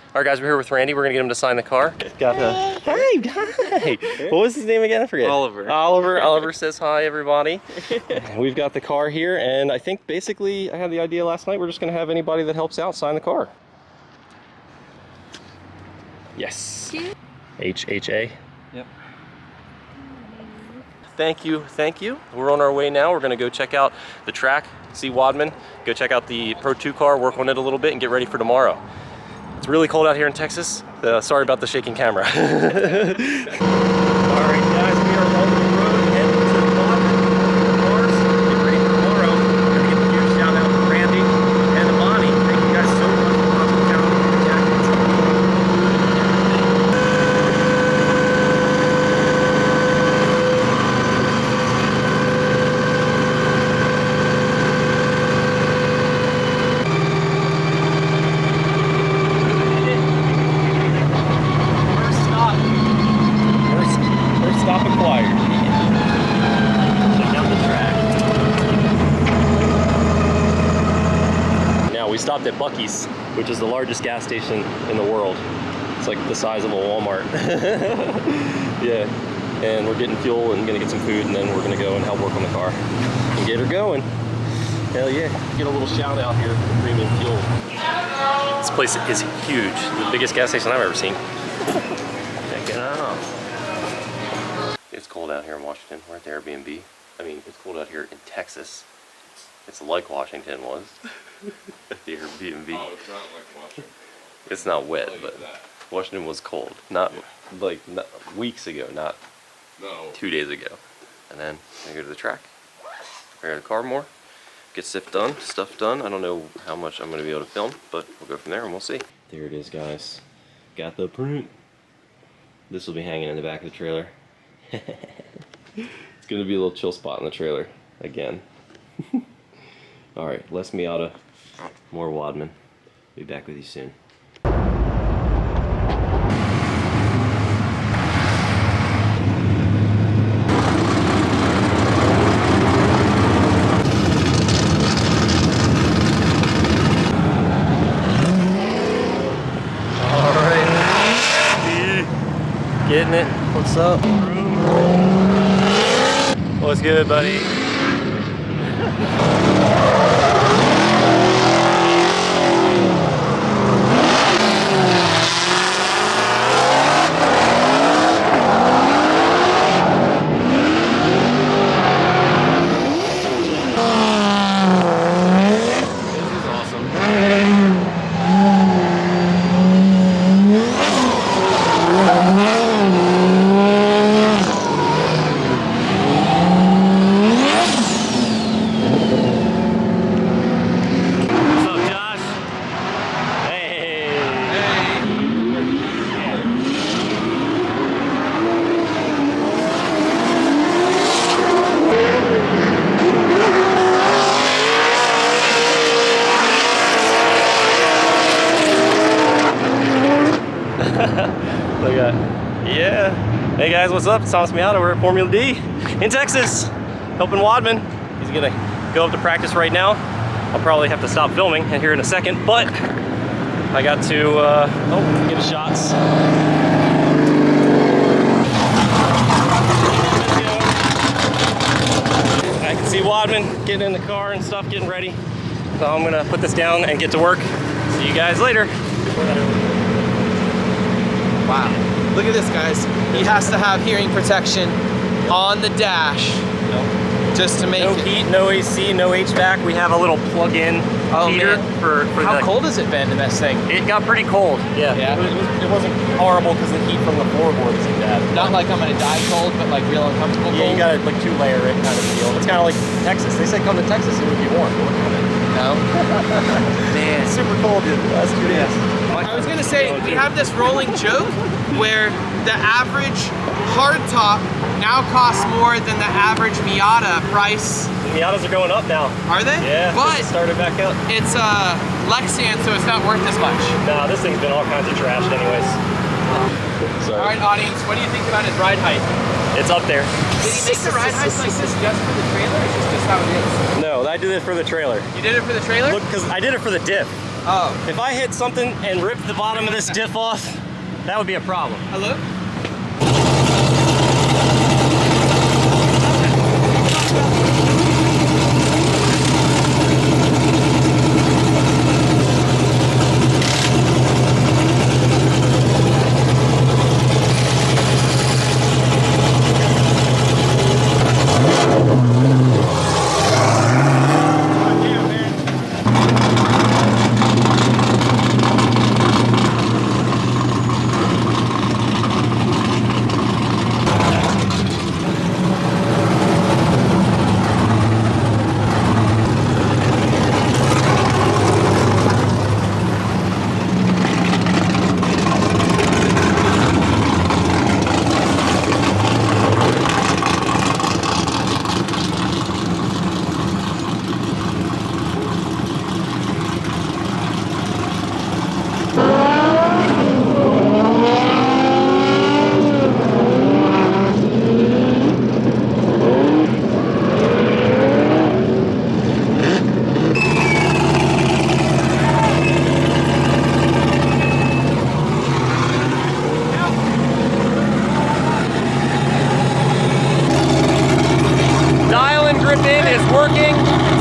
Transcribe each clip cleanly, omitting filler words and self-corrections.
All right, guys, we're here with Randy. We're gonna get him to sign the car. Got hi. What was his name again? I forget. Oliver. Oliver says hi, everybody. We've got the car here, and I think basically I had the idea last night. We're just gonna have anybody that helps out sign the car. Yes. HHA. Yep. Thank you, thank you. We're on our way now. We're gonna go check out the track, see Wadman, go check out the Pro2 car, work on it a little bit, and get ready for tomorrow. It's really cold out here in Texas. Sorry about the shaking camera. All right, guys, we are on the road heading to Wadman. Cars, get ready for tomorrow. We're gonna give a huge shout out to Randy and Amani. Thank you guys so much for hospitality and the jackets. Stopped at Buc-ee's, which is the largest gas station in the world. It's like the size of a Walmart. Yeah, and we're getting fuel and gonna get some food, and then we're gonna go and help work on the car and get her going. Hell yeah, get a little shout out here for the premium fuel. This place is huge, the biggest gas station I've ever seen. Check it out. It's cold out here in Washington. We're at the Airbnb. I mean, it's cold out here in Texas. It's like Washington was. The Airbnb. Oh, it's not like Washington. It's not wet, but Washington was cold. Not like weeks ago, not 2 days ago. And then I go to the track, prepare the car more, get stuff done. I don't know how much I'm going to be able to film, but we'll go from there and we'll see. There it is, guys. Got the print. This will be hanging in the back of the trailer. It's going to be a little chill spot in the trailer again. Alright, less Miata, more Wadman. Be back with you soon. Alright, getting it. What's up? What's good, buddy? Look at that. Yeah. Hey guys, what's up? It's Thomas Miata. We're at Formula D in Texas, helping Wadman. He's gonna go up to practice right now. I'll probably have to stop filming here in a second, but I got to get his shots. I can see Wadman getting in the car and stuff, getting ready. So I'm gonna put this down and get to work. See you guys later. Wow. Look at this, guys. He has to have hearing protection on the dash. Just to make no heat, no AC, no HVAC. We have a little plug-in heater for how cold has it been in this thing? It got pretty cold. Yeah. It wasn't horrible because the heat from the floorboard isn't bad. Not like I'm gonna die cold, but like real uncomfortable cold. Yeah, you gotta like 2-layer it kind of deal. It's kind of like Texas. They say come to Texas, it would be warm. No. Man, it's super cold the last 2 days. I was gonna say, we have this rolling joke where the average hardtop now costs more than the average Miata price. The Miatas are going up now. Are they? Yeah, but started back up. It's Lexian, so it's not worth as much. No, this thing's been all kinds of trashed anyways. All right, audience, what do you think about his ride height? It's up there. Did he make the ride height like this just for the trailer, or is this just how it is? No, I did it for the trailer. You did it for the trailer? Look, because I did it for the diff. Oh. If I hit something and ripped the bottom of this diff off, that would be a problem. Hello?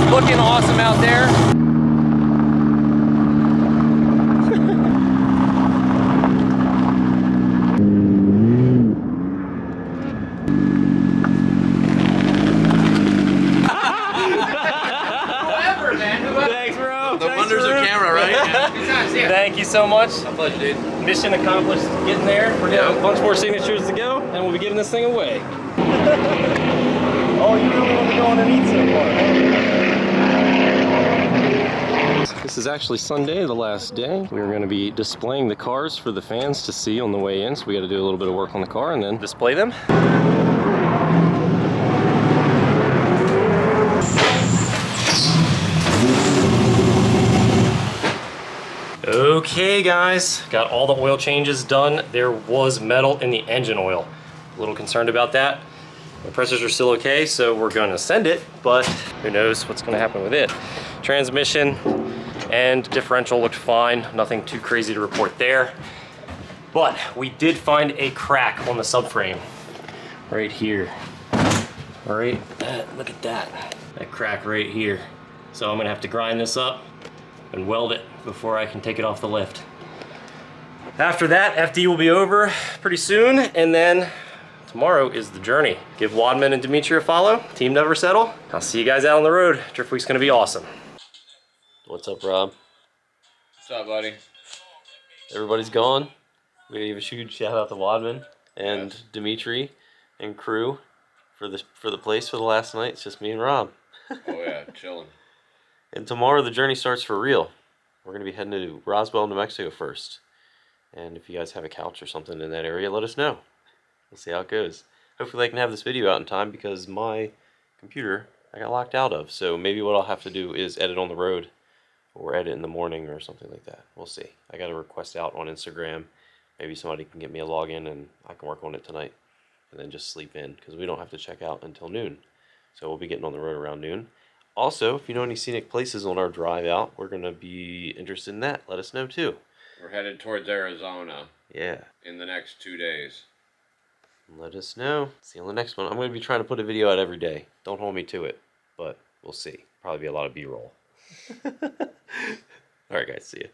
Looking awesome out there. Whatever, man. Thanks, bro. The wonders of camera, right? Yeah. Thank you so much. My pleasure, dude. Mission accomplished getting there. We're getting a bunch more signatures to go, and we'll be giving this thing away. Oh, you really want to go underneath so far? This is actually Sunday, the last day. We're going to be displaying the cars for the fans to see on the way in, so we got to do a little bit of work on the car and then display them. Okay guys, got all the oil changes done. There was metal in the engine oil. A little concerned about that. The pressures are still okay, so we're gonna send it, but who knows what's gonna happen with it. Transmission and differential looked fine. Nothing too crazy to report there. But we did find a crack on the subframe right here. All right, look at that. That crack right here. So I'm gonna have to grind this up and weld it before I can take it off the lift. After that, FD will be over pretty soon, and then tomorrow is the journey. Give Wadman and Dimitri a follow. Team never settle. I'll see you guys out on the road. Drift Week's gonna be awesome. What's up, Rob? What's up, buddy? Everybody's gone. We gotta give a huge shout out to Wadman and Dimitri and crew for the place for the last night. It's just me and Rob. Oh yeah, chilling. And tomorrow the journey starts for real. We're gonna be heading to Roswell, New Mexico first. And if you guys have a couch or something in that area, let us know. We'll see how it goes. Hopefully I can have this video out in time because my computer I got locked out of. So maybe what I'll have to do is edit on the road or edit in the morning or something like that. We'll see. I got a request out on Instagram. Maybe somebody can get me a login and I can work on it tonight and then just sleep in because we don't have to check out until noon. So we'll be getting on the road around noon. Also, if you know any scenic places on our drive out, we're going to be interested in that. Let us know too. We're headed towards Arizona. Yeah. In the next 2 days. Let us know. See you on the next one. I'm going to be trying to put a video out every day. Don't hold me to it, but we'll see. Probably be a lot of B-roll. Alright guys, see ya.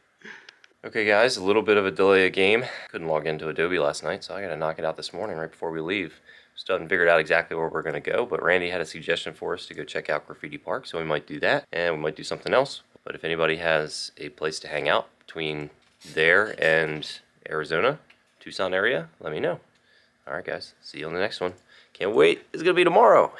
Okay guys, a little bit of a delay of game. Couldn't log into Adobe last night, so I got to knock it out this morning right before we leave. Still haven't figured out exactly where we're going to go, but Randy had a suggestion for us to go check out Graffiti Park, so we might do that, and we might do something else. But if anybody has a place to hang out between there and Arizona, Tucson area, let me know. Alright guys, see you on the next one. Can't wait, it's going to be tomorrow.